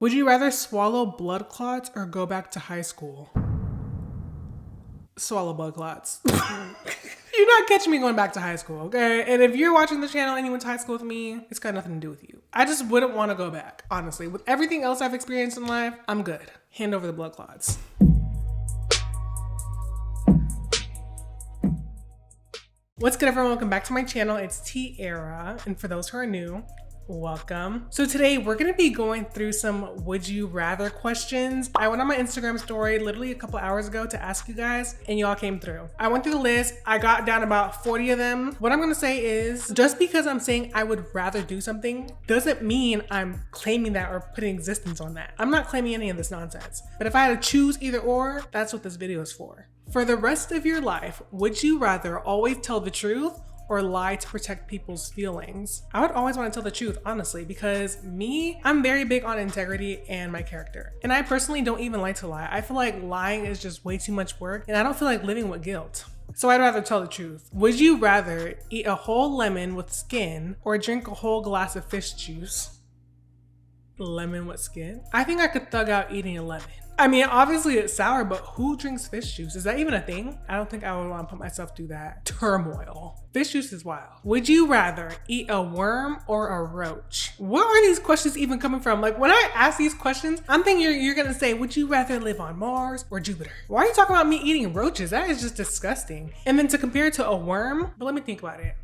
Would you rather swallow blood clots or go back to high school? Swallow blood clots. You're not catching me going back to high school, okay? And if you're watching the channel and you went to high school with me, it's got nothing to do with you. I just wouldn't want to go back, honestly. With everything else I've experienced in life, I'm good. Hand over the blood clots. What's good, everyone? Welcome back to my channel. It's Tiara, and for those who are new, welcome. So today we're gonna be going through some would you rather questions. I went on my Instagram story literally a couple hours ago to ask you guys, and y'all came through. I went through the list. I got down about 40 of them. What I'm gonna say is, just because I'm saying I would rather do something doesn't mean I'm claiming that or putting existence on that. I'm not claiming any of this nonsense. But if I had to choose either or, that's what this video is for. For the rest of your life, would you rather always tell the truth or lie to protect people's feelings? I would always want to tell the truth, honestly, because I'm very big on integrity and my character. And I personally don't even like to lie. I feel like lying is just way too much work, and I don't feel like living with guilt. So I'd rather tell the truth. Would you rather eat a whole lemon with skin or drink a whole glass of fish juice? Lemon with skin? I think I could thug out eating a lemon. I mean, obviously it's sour, but who drinks fish juice? Is that even a thing? I don't think I would want to put myself through that turmoil. Fish juice is wild. Would you rather eat a worm or a roach? Where are these questions even coming from? Like, when I ask these questions, I'm thinking you're gonna say, would you rather live on Mars or Jupiter? Why are you talking about me eating roaches? That is just disgusting. And then to compare it to a worm, but let me think about it.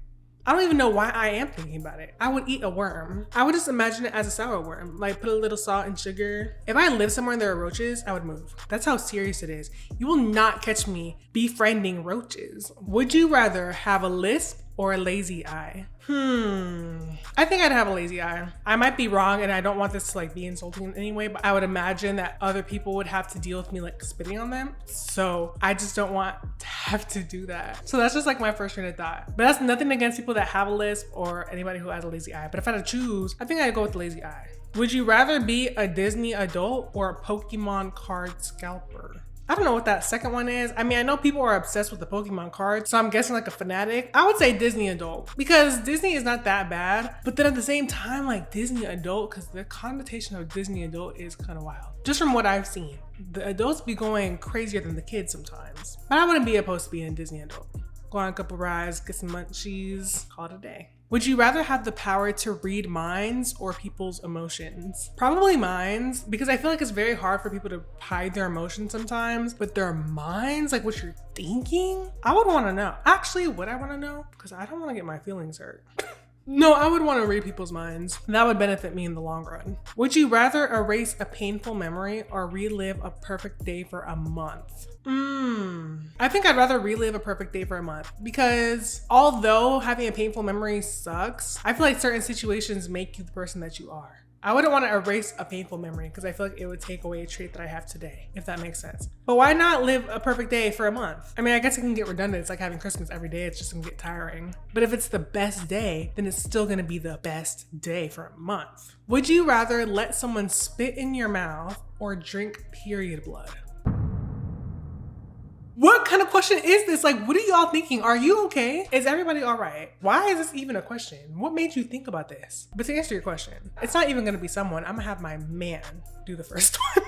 I don't even know why I am thinking about it. I would eat a worm. I would just imagine it as a sour worm, like put a little salt and sugar. If I lived somewhere and there are roaches, I would move. That's how serious it is. You will not catch me befriending roaches. Would you rather have a lisp or a lazy eye? I think I'd have a lazy eye. I might be wrong, and I don't want this to like be insulting in any way, but I would imagine that other people would have to deal with me like spitting on them. So I just don't want to have to do that. So that's just like my first train of thought. But that's nothing against people that have a lisp or anybody who has a lazy eye. But if I had to choose, I think I'd go with the lazy eye. Would you rather be a Disney adult or a Pokemon card scalper? I don't know what that second one is. I mean, I know people are obsessed with the Pokemon cards, so I'm guessing like a fanatic. I would say Disney adult because Disney is not that bad, but then at the same time, like Disney adult, because the connotation of Disney adult is kind of wild. Just from what I've seen, the adults be going crazier than the kids sometimes. But I wouldn't be opposed to being a Disney adult. Go on a couple rides, get some munchies, call it a day. Would you rather have the power to read minds or people's emotions? Probably minds, because I feel like it's very hard for people to hide their emotions sometimes, but their minds, like what you're thinking, I would want to know. Actually, would I want to know? Because I don't want to get my feelings hurt. No, I would want to read people's minds. That would benefit me in the long run. Would you rather erase a painful memory or relive a perfect day for a month? I think I'd rather relive a perfect day for a month because although having a painful memory sucks, I feel like certain situations make you the person that you are. I wouldn't want to erase a painful memory because I feel like it would take away a trait that I have today, if that makes sense. But why not live a perfect day for a month? I mean, I guess it can get redundant. It's like having Christmas every day. It's just gonna get tiring. But if it's the best day, then it's still gonna be the best day for a month. Would you rather let someone spit in your mouth or drink period blood? What kind of question is this? Like, what are y'all thinking? Are you okay? Is everybody all right? Why is this even a question? What made you think about this? But to answer your question, it's not even gonna be someone. I'm gonna have my man do the first one.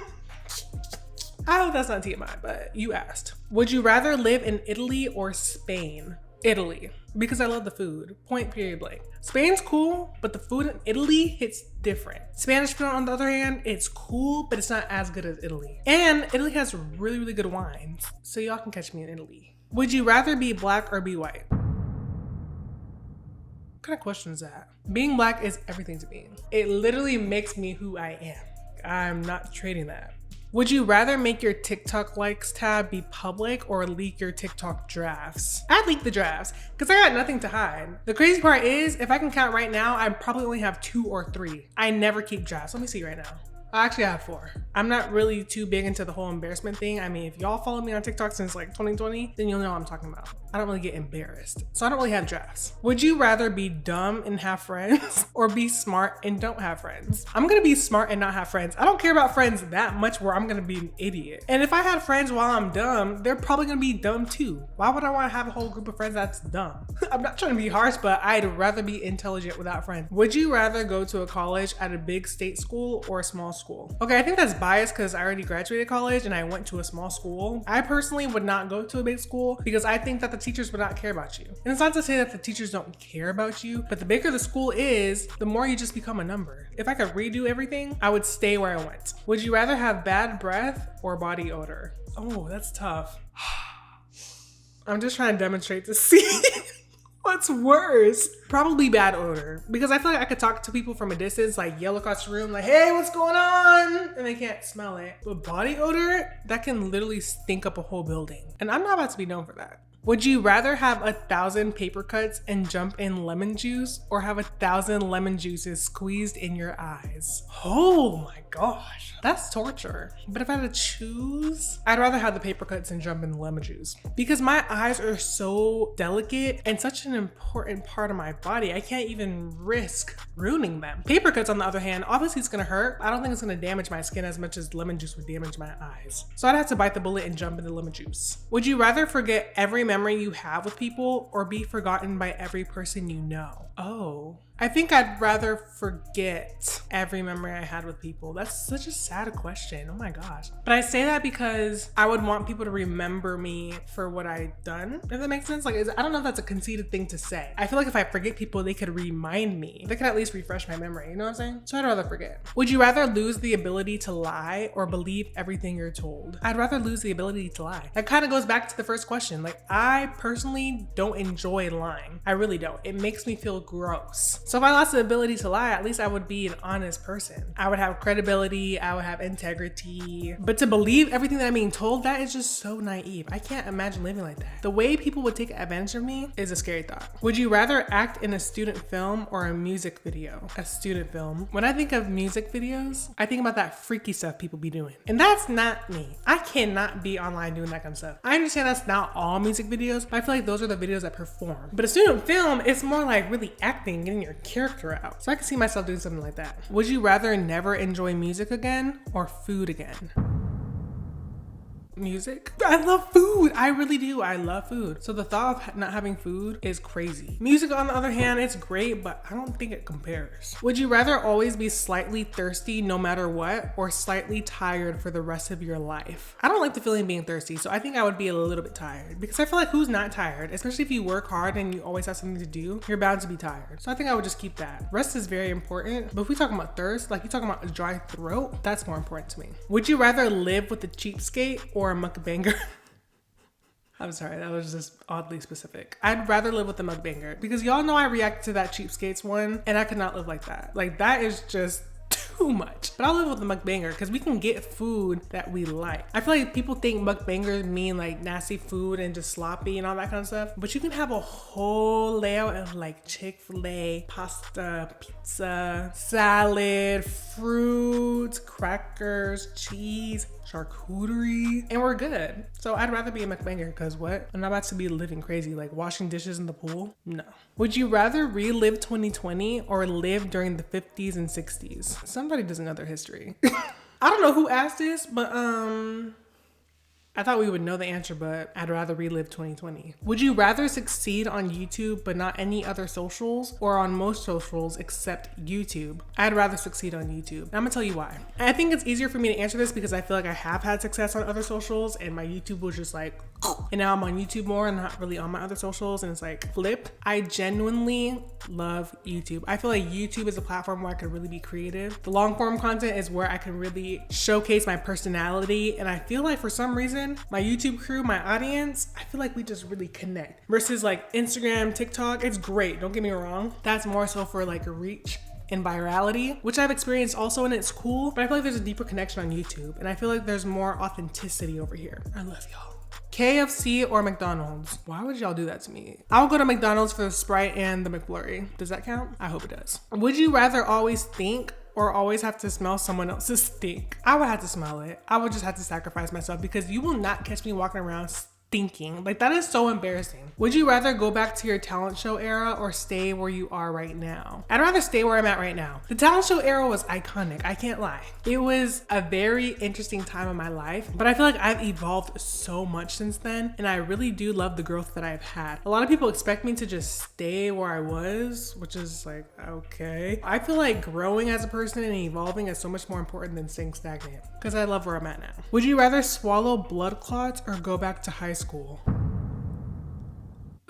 I hope that's not TMI, but you asked. Would you rather live in Italy or Spain? Italy, because I love the food. Point period blank. Spain's cool, but the food in Italy hits different. Spanish food, on the other hand, it's cool, but it's not as good as Italy. And Italy has really, really good wines, so y'all can catch me in Italy. Would you rather be black or be white? What kind of question is that? Being black is everything to me. It literally makes me who I am. I'm not trading that. Would you rather make your TikTok likes tab be public or leak your TikTok drafts? I'd leak the drafts because I got nothing to hide. The crazy part is, if I can count right now, I probably only have 2 or 3. I never keep drafts. Let me see right now. I actually have 4. I'm not really too big into the whole embarrassment thing. I mean, if y'all follow me on TikTok since like 2020, then you'll know what I'm talking about. I don't really get embarrassed. So I don't really have drafts. Would you rather be dumb and have friends or be smart and don't have friends? I'm gonna be smart and not have friends. I don't care about friends that much where I'm gonna be an idiot. And if I had friends while I'm dumb, they're probably gonna be dumb too. Why would I wanna have a whole group of friends that's dumb? I'm not trying to be harsh, but I'd rather be intelligent without friends. Would you rather go to a college at a big state school or a small school. Okay, I think that's biased because I already graduated college and I went to a small school. I personally would not go to a big school because I think that the teachers would not care about you. And it's not to say that the teachers don't care about you, but the bigger the school is, the more you just become a number. If I could redo everything, I would stay where I went. Would you rather have bad breath or body odor? Oh, that's tough. I'm just trying to demonstrate to see what's worse. Probably bad odor, because I feel like I could talk to people from a distance, like yell across the room, like, hey, what's going on? And they can't smell it. But body odor, that can literally stink up a whole building. And I'm not about to be known for that. Would you rather have 1,000 paper cuts and jump in lemon juice, or have 1,000 lemon juices squeezed in your eyes? Oh my gosh, that's torture. But if I had to choose, I'd rather have the paper cuts and jump in the lemon juice, because my eyes are so delicate and such an important part of my body. I can't even risk ruining them. Paper cuts, on the other hand, obviously it's gonna hurt. I don't think it's gonna damage my skin as much as lemon juice would damage my eyes. So I'd have to bite the bullet and jump in the lemon juice. Would you rather forget every memory you have with people, or be forgotten by every person you know? Oh, I think I'd rather forget every memory I had with people. That's such a sad question. Oh my gosh. But I say that because I would want people to remember me for what I've done, if that makes sense. Like, I don't know if that's a conceited thing to say. I feel like if I forget people, they could remind me. They could at least refresh my memory. You know what I'm saying? So I'd rather forget. Would you rather lose the ability to lie or believe everything you're told? I'd rather lose the ability to lie. That kind of goes back to the first question. Like, I personally don't enjoy lying. I really don't. It makes me feel gross. So if I lost the ability to lie, at least I would be an honest person. I would have credibility, I would have integrity. But to believe everything that I'm being told, that is just so naive. I can't imagine living like that. The way people would take advantage of me is a scary thought. Would you rather act in a student film or a music video? A student film. When I think of music videos, I think about that freaky stuff people be doing. And that's not me. I cannot be online doing that kind of stuff. I understand that's not all music videos, but I feel like those are the videos that perform. But a student film, it's more like really acting, getting your character out. So I can see myself doing something like that. Would you rather never enjoy music again or food again? Music. I love food. I really do. I love food. So the thought of not having food is crazy. Music, on the other hand, it's great, but I don't think it compares. Would you rather always be slightly thirsty no matter what, or slightly tired for the rest of your life? I don't like the feeling of being thirsty, so I think I would be a little bit tired, because I feel like who's not tired? Especially if you work hard and you always have something to do, you're bound to be tired. So I think I would just keep that. Rest is very important, but if we talking about thirst, like you talking about a dry throat, that's more important to me. Would you rather live with a cheapskate or a mukbanger? I'm sorry, that was just oddly specific. I'd rather live with a mukbanger, because y'all know I reacted to that cheapskates one and I could not live like that. Like, that is just too much. But I'll live with a mukbanger because we can get food that we like. I feel like people think mukbangers mean like nasty food and just sloppy and all that kind of stuff, but you can have a whole layout of like Chick-fil-A, pasta, pizza, salad, fruit, crackers, cheese, charcuterie, and we're good. So I'd rather be a mukbanger, because what? I'm not about to be living crazy, like washing dishes in the pool. No. Would you rather relive 2020 or live during the 50s and 60s? Somebody doesn't know their history. I don't know who asked this, but I thought we would know the answer, but I'd rather relive 2020. Would you rather succeed on YouTube but not any other socials, or on most socials except YouTube? I'd rather succeed on YouTube. I'm gonna tell you why. I think it's easier for me to answer this because I feel like I have had success on other socials and my YouTube was just like, and now I'm on YouTube more and not really on my other socials, and it's like flipped. I genuinely love YouTube. I feel like YouTube is a platform where I could really be creative. The long form content is where I can really showcase my personality, and I feel like for some reason, my YouTube crew, my audience, I feel like we just really connect. Versus like Instagram, TikTok, it's great, don't get me wrong. That's more so for like a reach and virality, which I've experienced also, and it's cool, but I feel like there's a deeper connection on YouTube, and I feel like there's more authenticity over here. I love y'all. KFC or McDonald's? Why would y'all do that to me? I'll go to McDonald's for the Sprite and the McFlurry. Does that count? I hope it does. Would you rather always think or always have to smell someone else's stink? I would have to smell it. I would just have to sacrifice myself, because you will not catch me walking around thinking. Like, that is so embarrassing. Would you rather go back to your talent show era or stay where you are right now? I'd rather stay where I'm at right now. The talent show era was iconic, I can't lie. It was a very interesting time of my life, but I feel like I've evolved so much since then, and I really do love the growth that I've had. A lot of people expect me to just stay where I was, which is like, okay. I feel like growing as a person and evolving is so much more important than staying stagnant, because I love where I'm at now. Would you rather swallow blood clots or go back to high school?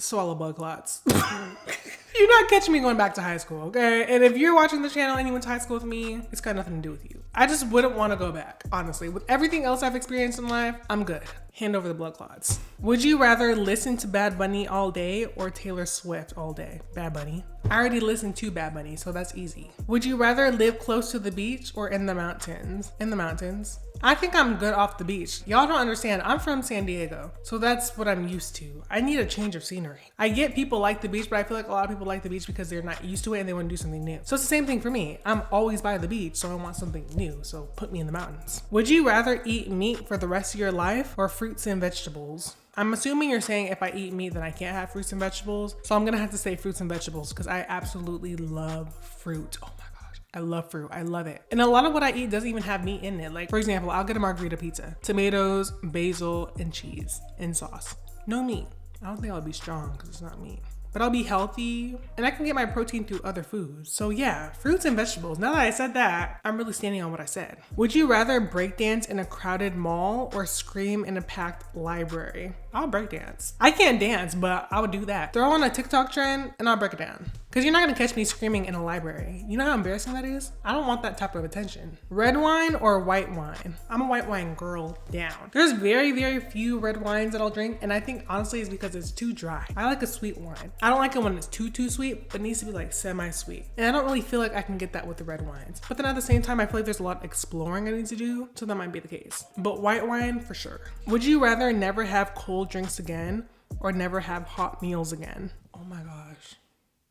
Swallow blood clots. You're not catching me going back to high school, okay? And if you're watching the channel and you went to high school with me, it's got nothing to do with you. I just wouldn't want to go back, honestly. With everything else I've experienced in life, I'm good. Hand over the blood clots. Would you rather listen to Bad Bunny all day or Taylor Swift all day? Bad Bunny. I already listened to Bad Bunny, so that's easy. Would you rather live close to the beach or in the mountains? In the mountains. I think I'm good off the beach. Y'all don't understand, I'm from San Diego, so that's what I'm used to. I need a change of scenery. I get people like the beach, but I feel like a lot of people like the beach because they're not used to it and they want to do something new. So it's the same thing for me. I'm always by the beach, so I want something new, so put me in the mountains. Would you rather eat meat for the rest of your life or fruits and vegetables? I'm assuming you're saying if I eat meat, then I can't have fruits and vegetables. So I'm gonna have to say fruits and vegetables because I absolutely love fruit. Oh my gosh, I love fruit, I love it. And a lot of what I eat doesn't even have meat in it. Like, for example, I'll get a margarita pizza, tomatoes, basil, and cheese, and sauce. No meat. I don't think I'll be strong because it's not meat. But I'll be healthy and I can get my protein through other foods. So yeah, fruits and vegetables. Now that I said that, I'm really standing on what I said. Would you rather breakdance in a crowded mall or scream in a packed library? I'll breakdance. I can't dance, but I would do that. Throw on a TikTok trend and I'll break it down. Cause you're not gonna catch me screaming in a library. You know how embarrassing that is? I don't want that type of attention. Red wine or white wine? I'm a white wine girl down. There's very, very few red wines that I'll drink. And I think honestly it's because it's too dry. I like a sweet wine. I don't like it when it's too sweet, but it needs to be like semi-sweet. And I don't really feel like I can get that with the red wines. But then at the same time, I feel like there's a lot of exploring I need to do. So that might be the case. But white wine for sure. Would you rather never have cold drinks again or never have hot meals again? Oh my gosh.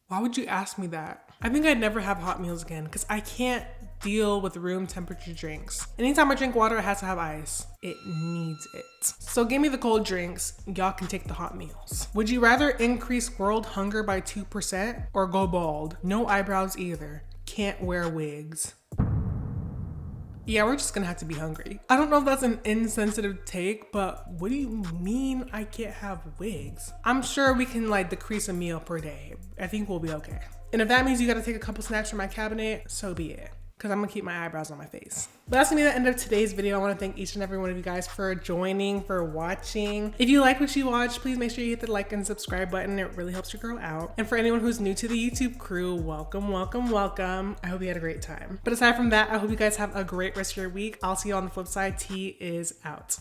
Why would you ask me that? I think I'd never have hot meals again because I can't deal with room temperature drinks. Anytime I drink water, it has to have ice. It needs it. So give me the cold drinks. Y'all can take the hot meals. Would you rather increase world hunger by 2% or go bald? No eyebrows either. Can't wear wigs. Yeah, we're just gonna have to be hungry. I don't know if that's an insensitive take, but what do you mean I can't have wigs? I'm sure we can like decrease a meal per day. I think we'll be okay. And if that means you gotta take a couple snacks from my cabinet, so be it. Because I'm gonna keep my eyebrows on my face. But that's gonna be the end of today's video. I wanna thank each and every one of you guys for joining, for watching. If you like what you watch, please make sure you hit the like and subscribe button. It really helps your girl out. And for anyone who's new to the YouTube crew, welcome, welcome, welcome. I hope you had a great time. But aside from that, I hope you guys have a great rest of your week. I'll see you on the flip side. T is out.